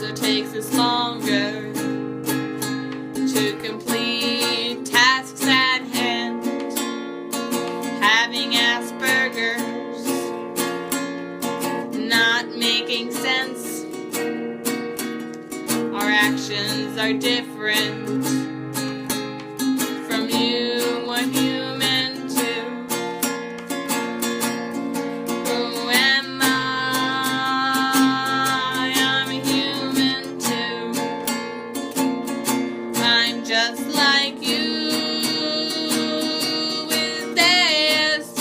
so takes us longer to complete tasks at hand. Having Asperger's, not making sense. Our actions are different from you, what you meant to. Who am I? I'm a human too. I'm just like you with ASD.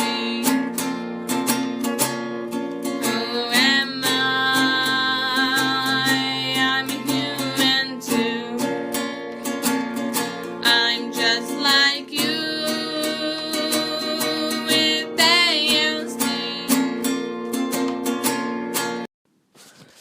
Who am I? I'm a human too. I'm just like you with ASD.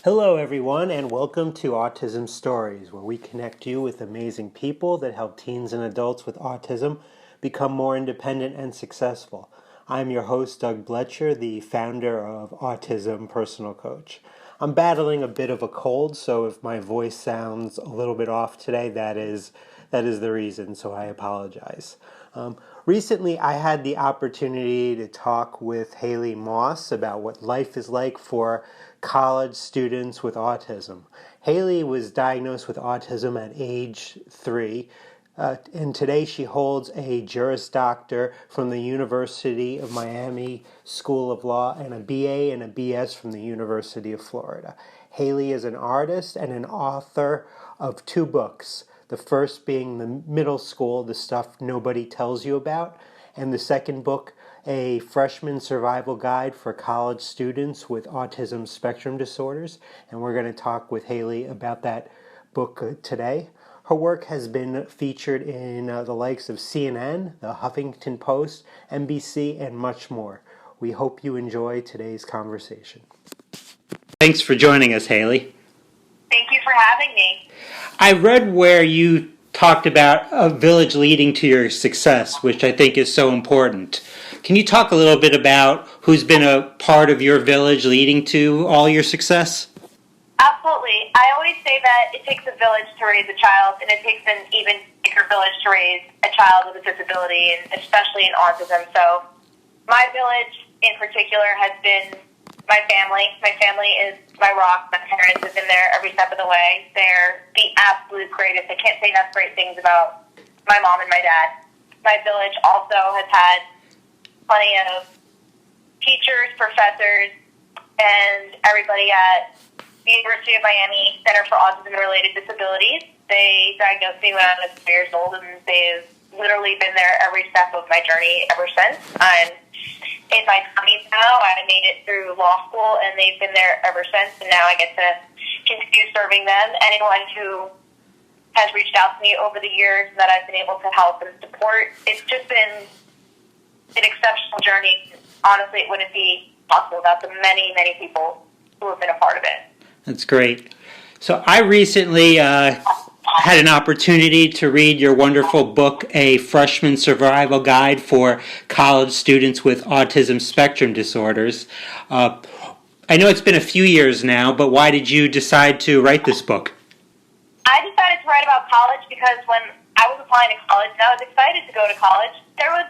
Hello, everyone, and welcome to Autism Stories, where we connect you with amazing people that help teens and adults with autism become more independent and successful. I'm your host, Doug Bletcher, the founder of Autism Personal Coach. I'm battling a bit of a cold, so if my voice sounds a little bit off today, that is the reason, so I apologize. Recently, I had the opportunity to talk with Haley Moss about what life is like for college students with autism. Haley was diagnosed with autism at age 3, and today she holds a Juris Doctor from the University of Miami School of Law and a BA and a BS from the University of Florida. Haley is an artist and an author of 2 books. The first being The Middle School, The Stuff Nobody Tells You About, and the second book, A Freshman Survival Guide for College Students with Autism Spectrum Disorders. And we're going to talk with Haley about that book today. Her work has been featured in the likes of CNN, the Huffington Post, NBC, and much more. We hope you enjoy today's conversation. Thanks for joining us, Haley. Thank you for having me. I read where you talked about a village leading to your success, which I think is so important. Can you talk a little bit about who's been a part of your village leading to all your success? Absolutely. I always say that it takes a village to raise a child, and it takes an even bigger village to raise a child with a disability, and especially in autism. So my village in particular has been my family. My family is my rock. My parents have been there every step of the way. They're the absolute greatest. I can't say enough great things about my mom and my dad. My village also has had plenty of teachers, professors, and everybody at the University of Miami Center for Autism and Related Disabilities. They diagnosed me when I was 3 years old, and they've literally been there every step of my journey ever since. I'm in my 20s now. I made it through law school, and they've been there ever since, and now I get to continue serving them. Anyone who has reached out to me over the years that I've been able to help and support, it's just been an exceptional journey. Honestly, it wouldn't be possible without the many, many people who have been a part of it. That's great. So I recently had an opportunity to read your wonderful book, A Freshman Survival Guide for College Students with Autism Spectrum Disorders. I know it's been a few years now, but why did you decide to write this book? I decided to write about college because when I was applying to college and I was excited to go to college, there was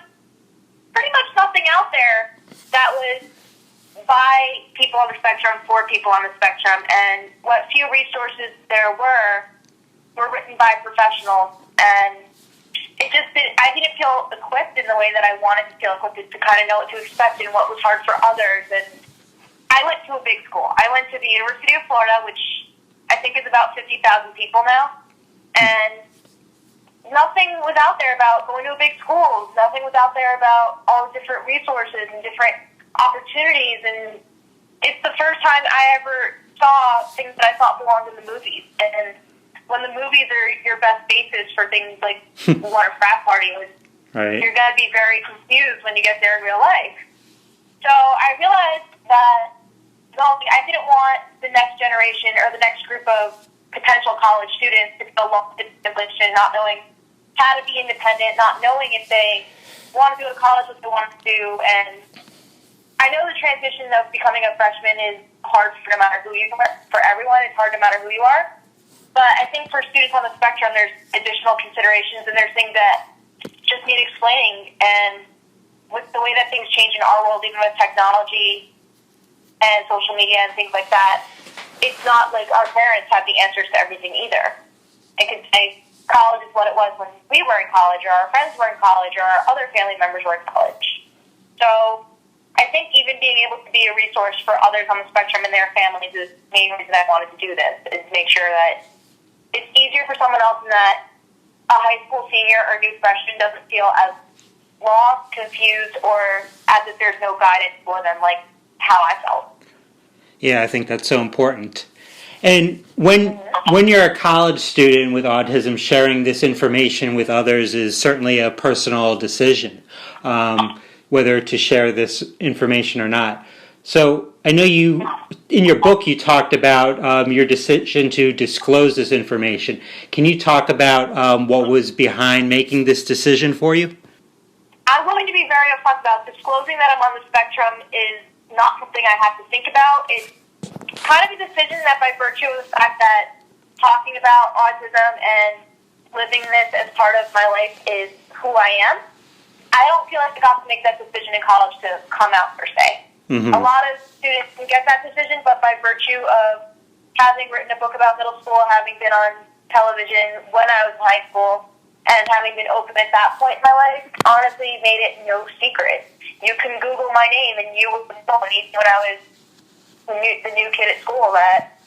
pretty much nothing out there that was by people on the spectrum, for people on the spectrum, and what few resources there were written by professionals, and I didn't feel equipped in the way that I wanted to feel equipped to kind of know what to expect and what was hard for others. And I went to a big school. I went to the University of Florida, which I think is about 50,000 people now, and nothing was out there about going to a big school. Nothing was out there about all the different resources and different opportunities, and it's the first time I ever saw things that I thought belonged in the movies. And when the movies are your best basis for things like what a frat party was, right, you're going to be very confused when you get there in real life. So I realized that I didn't want the next generation or the next group of potential college students to feel lost in and not knowing how to be independent, not knowing if they want to go to college, what they want to do. And I know the transition of becoming a freshman is hard for no matter who you are. For everyone, it's hard no matter who you are. But I think for students on the spectrum, there's additional considerations, and there's things that just need explaining. And with the way that things change in our world, even with technology and social media and things like that, it's not like our parents have the answers to everything either. I could say college is what it was when we were in college, or our friends were in college, or our other family members were in college. So I think even being able to be a resource for others on the spectrum and their families is the main reason I wanted to do this, is make sure that it's easier for someone else, and that a high school senior or new freshman doesn't feel as lost, confused, or as if there's no guidance for them, like how I felt. Yeah, I think that's so important. And when you're a college student with autism, sharing this information with others is certainly a personal decision, whether to share this information or not. So I know you, in your book, you talked about your decision to disclose this information. Can you talk about what was behind making this decision for you? I'm willing to be very upfront about disclosing that I'm on the spectrum is not something I have to think about. It's kind of a decision that, by virtue of the fact that talking about autism and living this as part of my life is who I am, I don't feel like I got to make that decision in college to come out, per se. Mm-hmm. A lot of students can get that decision, but by virtue of having written a book about middle school, having been on television when I was in high school, and having been open at that point in my life, honestly made it no secret. You can Google my name and you would know me when I was the new kid at school that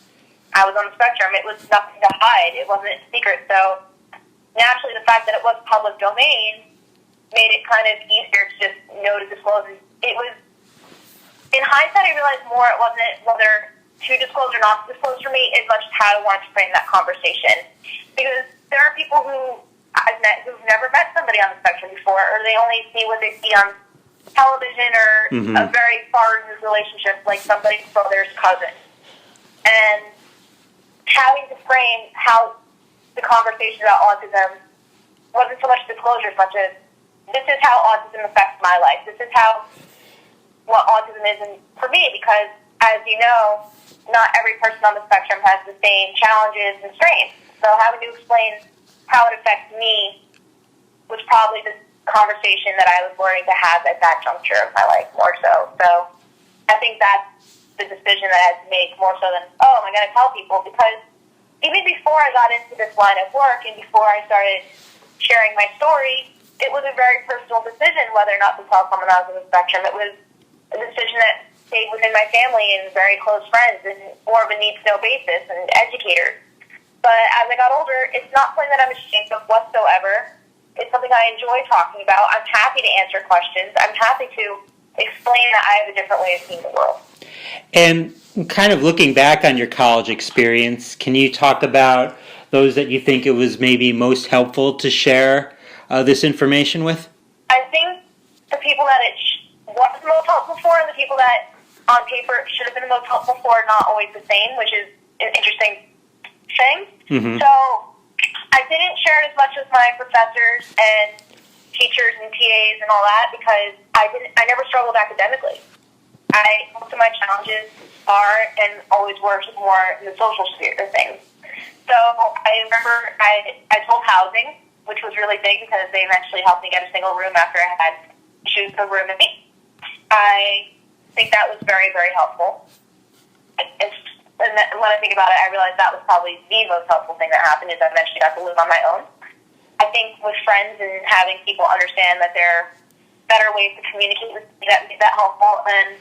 I was on the spectrum. It was nothing to hide. It wasn't a secret. So naturally, the fact that it was public domain made it kind of easier to just know to disclose. It was, in hindsight, I realized more it wasn't whether to disclose or not to disclose for me as much as how I wanted to frame that conversation. Because there are people who I've met who've never met somebody on the spectrum before, or they only see what they see on television, or a very far removed relationship, like somebody's brother's cousin. And having to frame how the conversation about autism wasn't so much disclosure as much as, this is how autism affects my life. This is how what autism is for me, because, as you know, not every person on the spectrum has the same challenges and strains. So having to explain how it affects me was probably the conversation that I was learning to have at that juncture of my life more so. So I think that's the decision that I had to make more so than, oh, am I going to tell people? Because even before I got into this line of work and before I started sharing my story, it was a very personal decision whether or not to tell someone I was on the spectrum. It was a decision that stayed within my family and very close friends, and more of a need-to-know basis, and educators. But as I got older, it's not something that I'm ashamed of whatsoever. It's something I enjoy talking about. I'm happy to answer questions. I'm happy to explain that I have a different way of seeing the world. And kind of looking back on your college experience, can you talk about those that you think it was maybe most helpful to share this information with? I think the people that it was most helpful for, and the people that on paper it should have been the most helpful for, are not always the same, which is an interesting thing. Mm-hmm. So I didn't share it as much with my professors and teachers and TAs and all that, because I never struggled academically. Most of my challenges are and always were more in the social sphere of things. So I remember I told housing, which was really big because they eventually helped me get a single room after I had issues with a roommate. I think that was very, very helpful. And when I think about it, I realized that was probably the most helpful thing that happened, is I eventually got to live on my own. I think with friends and having people understand that there are better ways to communicate with me, that made that helpful. And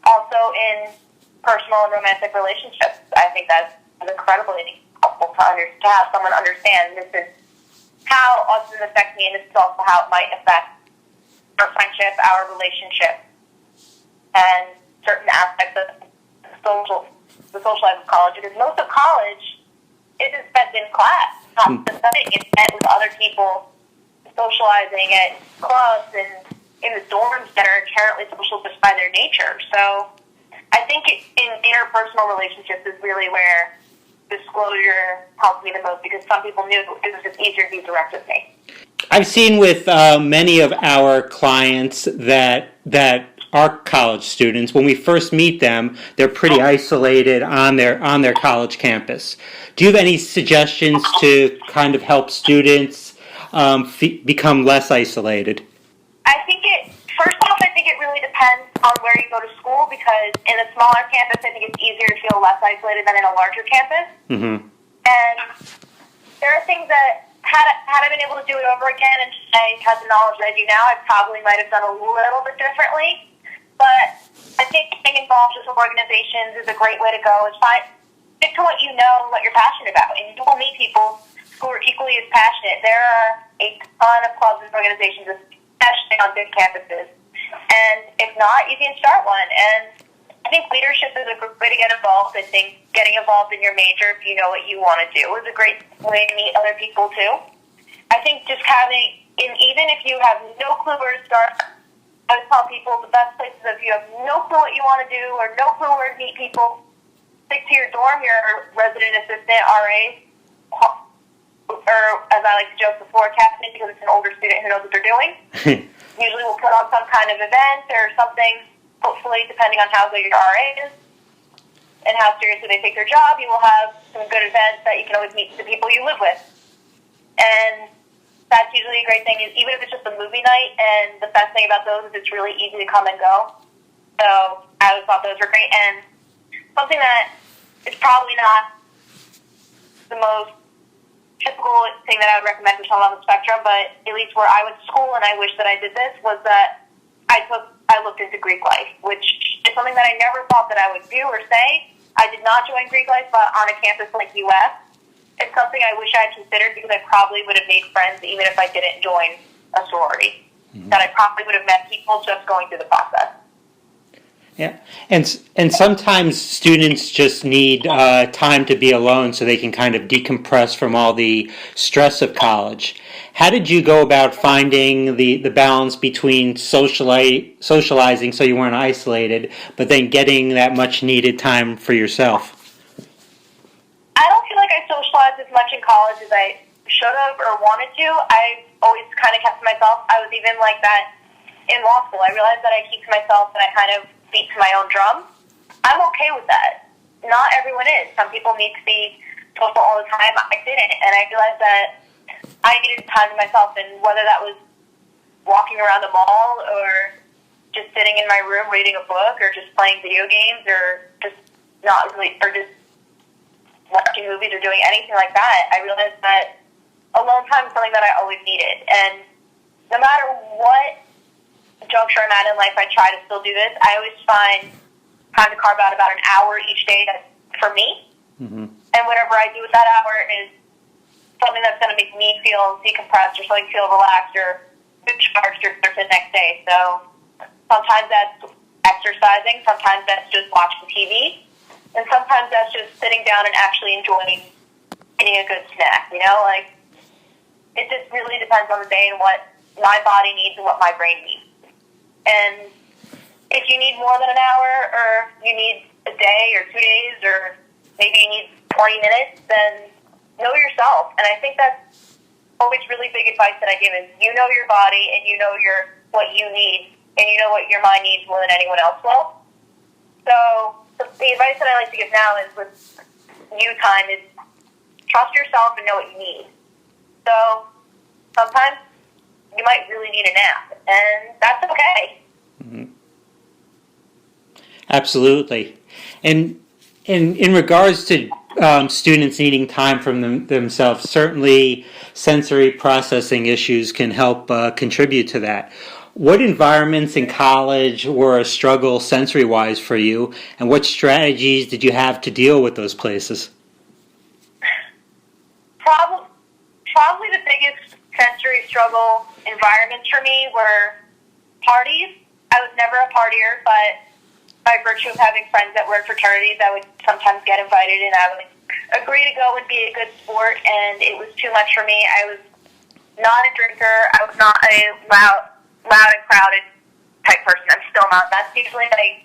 also in personal and romantic relationships, I think that's incredibly helpful to have someone understand this is how autism affects me, and this is also how it might affect our friendship, our relationship, and certain aspects of the social life of college. Because most of college isn't spent in class, not studying. It's spent with other people, socializing at clubs and in the dorms that are inherently social just by their nature. So I think in interpersonal relationships is really where disclosure helped me the most, because some people knew it was just easier to be direct with me. I've seen with many of our clients that our college students, when we first meet them, they're pretty isolated on their college campus. Do you have any suggestions to kind of help students become less isolated? I think it really depends on where you go to school, because in a smaller campus, I think it's easier to feel less isolated than in a larger campus. Mm-hmm. And there are things that, had I been able to do it over again and I had the knowledge that I do now, I probably might have done a little bit differently. But I think getting involved with organizations is a great way to go. Stick to what you know, what you're passionate about, and you will meet people who are equally as passionate. There are a ton of clubs and organizations, especially on big campuses. And if not, you can start one. And I think leadership is a good way to get involved. I think getting involved in your major, if you know what you want to do, is a great way to meet other people too. I think just even if you have no clue where to start, I would tell people the best places, if you have no clue what you want to do or no clue where to meet people, stick to your dorm, your resident assistant, RA, or as I like to joke, before captain, because it's an older student who knows what they're doing. Usually we'll put on some kind of event or something, hopefully, depending on how good your RA is and how seriously they take their job, you will have some good events that you can always meet the people you live with. And that's usually a great thing, is even if it's just a movie night, and the best thing about those is it's really easy to come and go. So I always thought those were great. And something that is probably not the most typical thing that I would recommend for someone on the spectrum, but at least where I went to school, and I wish that I did this, was that I looked into Greek life, which is something that I never thought that I would do or say. I did not join Greek life, but on a campus like UF, it's something I wish I had considered, because I probably would have made friends even if I didn't join a sorority. Mm-hmm. That I probably would have met people just going through the process. Yeah, and sometimes students just need time to be alone so they can kind of decompress from all the stress of college. How did you go about finding the balance between socializing so you weren't isolated, but then getting that much needed time for yourself? I don't feel like I socialized as much in college as I should have or wanted to. I always kind of kept to myself. I was even like that in law school. I realized that I keep to myself and I kind of beat to my own drum. I'm okay with that. Not everyone is. Some people need to be social all the time. I didn't. And I realized that I needed time to myself, and whether that was walking around the mall or just sitting in my room reading a book or just playing video games or just watching movies or doing anything like that, I realized that alone time is something that I always needed. And no matter what juncture I'm at in life, I try to still do this. I always find time to carve out about an hour each day for me. Mm-hmm. And whatever I do with that hour is something that's going to make me feel decompressed or something feel relaxed or recharged or for the next day. So sometimes that's exercising, sometimes that's just watching TV, and sometimes that's just sitting down and actually enjoying eating a good snack. Like, it just really depends on the day and what my body needs and what my brain needs. And if you need more than an hour, or you need a day or 2 days, or maybe you need 20 minutes, then know yourself. And I think that's always really big advice that I give, is you know your body and you know what you need, and you know what your mind needs more than anyone else will. So the advice that I like to give now is with you time is trust yourself and know what you need. So sometimes you might really need a nap, and that's okay. Mm-hmm. Absolutely. And in regards to students needing time from themselves, certainly sensory processing issues can help contribute to that. What environments in college were a struggle sensory-wise for you, and what strategies did you have to deal with those places? Probably the biggest sensory struggle environments for me were parties. I was never a partier, but by virtue of having friends that were in fraternities, I would sometimes get invited, and I would agree to go and be a good sport, and it was too much for me. I was not a drinker. I was not a loud and crowded type person. I'm still not. That's usually my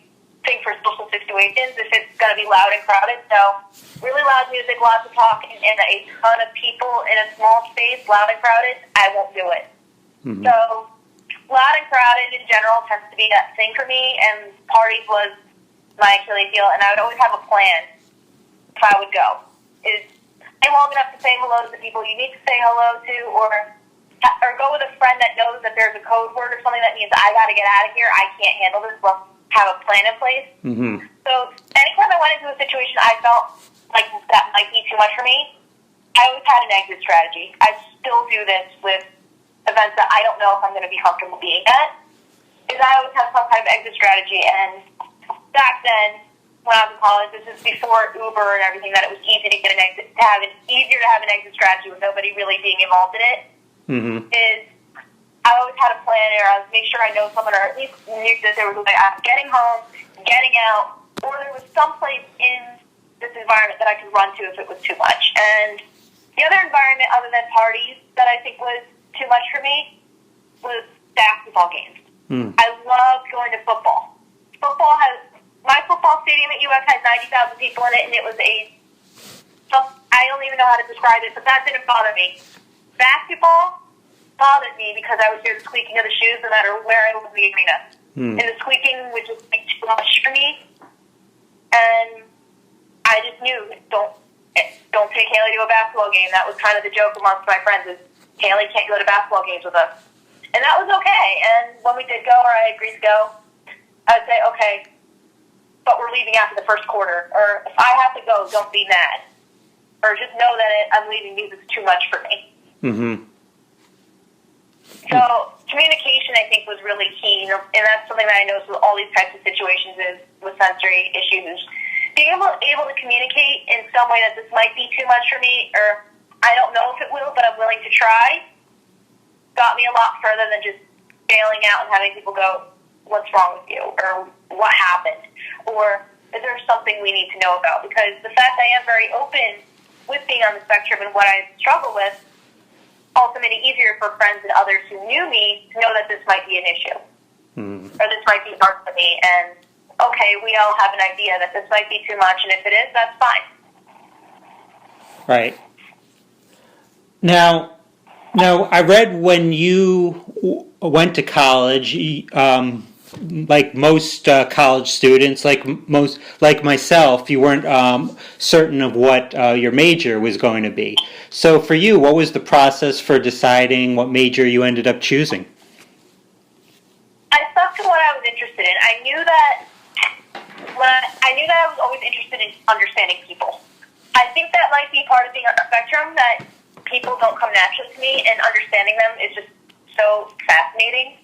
thing for social situations, if it's going to be loud and crowded. So really loud music, lots of talking, and a ton of people in a small space, loud and crowded, I won't do it. Mm-hmm. So loud and crowded in general tends to be that thing for me, and parties was my Achilles heel, and I would always have a plan if I would go. Is stay long enough to say hello to the people you need to say hello to, or go with a friend that knows that there's a code word or something that means I got to get out of here, I can't handle this, let's have a plan in place. Mm-hmm. So anytime I went into a situation I felt like that might be too much for me, I always had an exit strategy. I still do this with events that I don't know if I'm going to be comfortable being at, is I always have some kind of exit strategy. And back then, when I was in college, this is before Uber and everything, that it was easy to get an exit, easier to have an exit strategy with nobody really being involved in it. Mm-hmm. Is I always had a plan, or I would make sure I know someone, or at least knew that there was a way I was getting home, getting out, or there was some place in this environment that I could run to if it was too much. And the other environment other than parties that I think was too much for me was basketball games. Mm. I loved going to football. My football stadium at UF had 90,000 people in it, and it was I don't even know how to describe it, but that didn't bother me. Basketball bothered me because I would hear the squeaking of the shoes no matter where I was in the arena. Mm. And the squeaking would just be too much for me. And I just knew, don't take Haley to a basketball game. That was kind of the joke amongst my friends, is Haley can't go to basketball games with us. And that was okay. And when we did go, or I agreed to go, I would say, okay, but we're leaving after the first quarter. Or if I have to go, don't be mad. Or just know that I'm leaving because it's too much for me. Mm-hmm. So communication, I think, was really key. And that's something that I noticed with all these types of situations is with sensory issues. Being able to communicate in some way that this might be too much for me, or I don't know if it will, but I'm willing to try, got me a lot further than just bailing out and having people go, what's wrong with you? Or what happened? Or is there something we need to know about? Because the fact I am very open with being on the spectrum and what I struggle with also made it easier for friends and others who knew me to know that this might be an issue. Or this might be hard for me. And, okay, we all have an idea that this might be too much, and if it is, that's fine. Right. Now, I read when you went to college, like most college students, like myself, you weren't certain of what your major was going to be. So for you, what was the process for deciding what major you ended up choosing? I stuck to what I was interested in. I knew that I was always interested in understanding people. I think that might be part of being on the spectrum, that people don't come naturally to me, and understanding them is just so fascinating.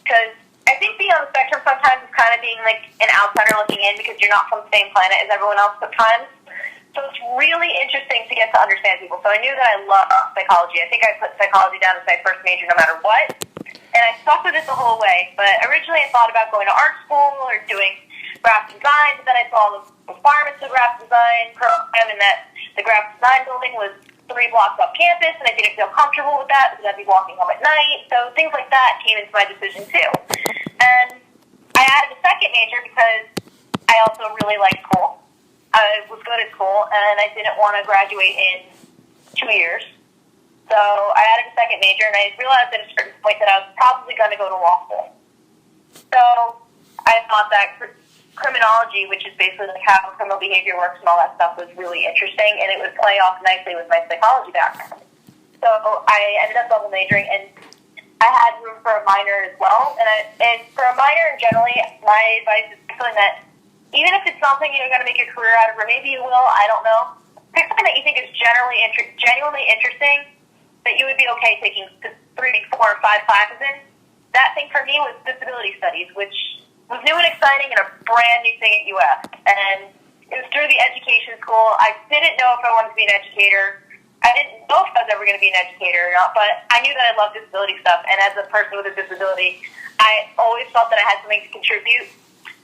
Because I think being on the spectrum sometimes is kind of being like an outsider looking in, because you're not from the same planet as everyone else sometimes. So it's really interesting to get to understand people. So I knew that I loved psychology. I think I put psychology down as my first major no matter what. And I stuck with it the whole way. But originally I thought about going to art school or doing graphic design, but then I saw the requirements of graphic design program, and that the graphic design building was 3 blocks off campus, and I didn't feel comfortable with that because I'd be walking home at night. So things like that came into my decision too. And I added a second major because I also really liked school. I was good at school, and I didn't want to graduate in 2 years. So I added a second major, and I realized at a certain point that I was probably going to go to law school. So I thought that criminology, which is basically like how criminal behavior works and all that stuff, was really interesting, and it would play off nicely with my psychology background. So I ended up double majoring, and I had room for a minor as well. And for a minor, generally, my advice is something that even if it's something you're going to make a career out of, or maybe you will, I don't know, pick something that you think is genuinely interesting, that you would be okay taking 3, 4, or 5 classes in. That thing for me was disability studies, which was new and exciting and a brand new thing at UF. And it was through the education school. I didn't know if I wanted to be an educator. I didn't know if I was ever going to be an educator or not, but I knew that I loved disability stuff. And as a person with a disability, I always felt that I had something to contribute.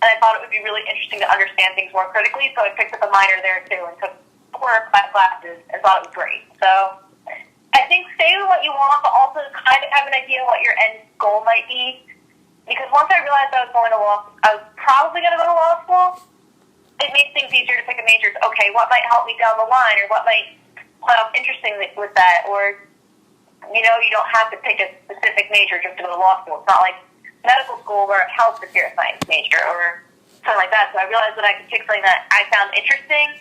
And I thought it would be really interesting to understand things more critically. So I picked up a minor there too and took 4 classes and thought it was great. So I think stay with what you want, but also kind of have an idea what your end goal might be. Because once I realized I was probably going to go to law school, it made things easier to pick a major. Okay, what might help me down the line, or what might play off interesting with that, or You don't have to pick a specific major just to go to law school. It's not like medical school where it helps if you're a science major or something like that. So I realized that I could pick something that I found interesting,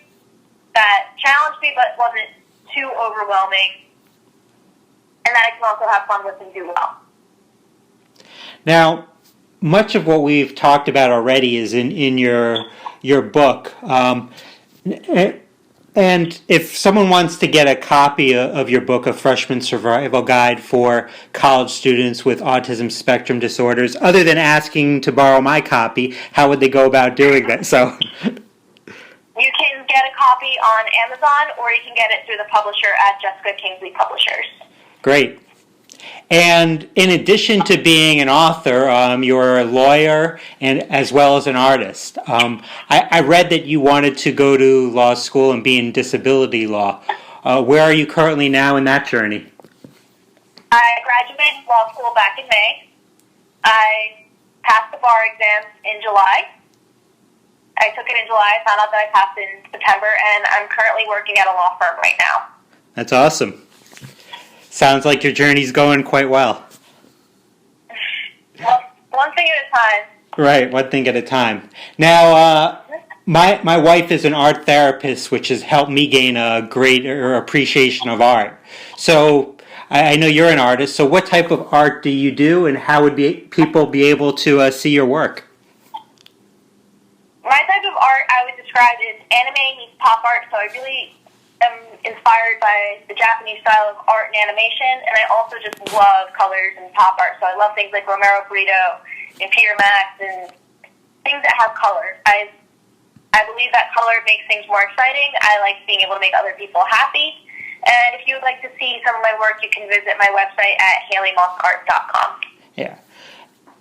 that challenged me but wasn't too overwhelming, and that I can also have fun with and do well. Now, much of what we've talked about already is in your book. And if someone wants to get a copy of your book, A Freshman Survival Guide for College Students with Autism Spectrum Disorders, other than asking to borrow my copy, how would they go about doing that? So, you can get a copy on Amazon, or you can get it through the publisher at Jessica Kingsley Publishers. Great. And in addition to being an author, you're a lawyer and as well as an artist. I read that you wanted to go to law school and be in disability law. Where are you currently now in that journey? I graduated law school back in May. I passed the bar exams in July. I took it in July, found out that I passed in September, and I'm currently working at a law firm right now. That's awesome. Sounds like your journey's going quite well. Well, one thing at a time. Right, one thing at a time. Now, my wife is an art therapist, which has helped me gain a greater appreciation of art. So I know you're an artist, so what type of art do you do, and how would people be able to see your work? My type of art I would describe as anime meets pop art, so I really am inspired by the Japanese style of art and animation, and I also just love colors and pop art, so I love things like Romero Britto and Peter Max and things that have color. I believe that color makes things more exciting. I like being able to make other people happy, and if you would like to see some of my work, you can visit my website at haleymossart.com. Yeah.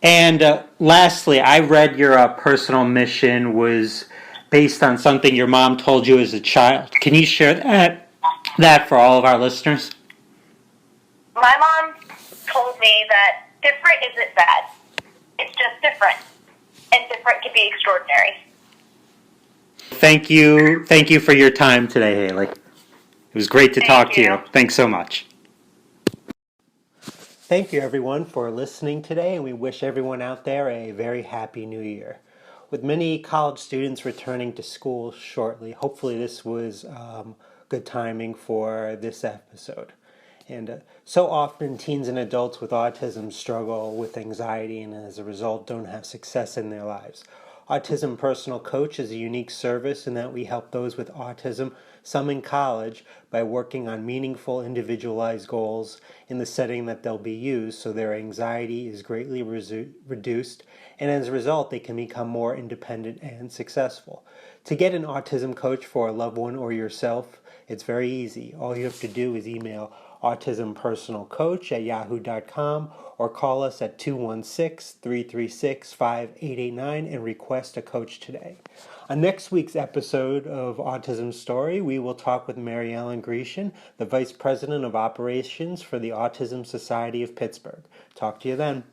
And lastly, I read your personal mission was based on something your mom told you as a child. Can you share that for all of our listeners? My mom told me that different isn't bad. It's just different. And different can be extraordinary. Thank you for your time today, Haley. It was great to talk to you. Thanks so much. Thank you, everyone, for listening today, and we wish everyone out there a very happy new year. With many college students returning to school shortly, hopefully this was good timing for this episode. And so often teens and adults with autism struggle with anxiety and as a result don't have success in their lives. Autism Personal Coach is a unique service in that we help those with autism, some in college, by working on meaningful individualized goals in the setting that they'll be used so their anxiety is greatly reduced, and as a result they can become more independent and successful. To get an autism coach for a loved one or yourself, it's very easy. All you have to do is email autismpersonalcoach@yahoo.com or call us at 216-336-5889 and request a coach today. On next week's episode of Autism Story, we will talk with Mary Ellen Grecian, the Vice President of Operations for the Autism Society of Pittsburgh. Talk to you then.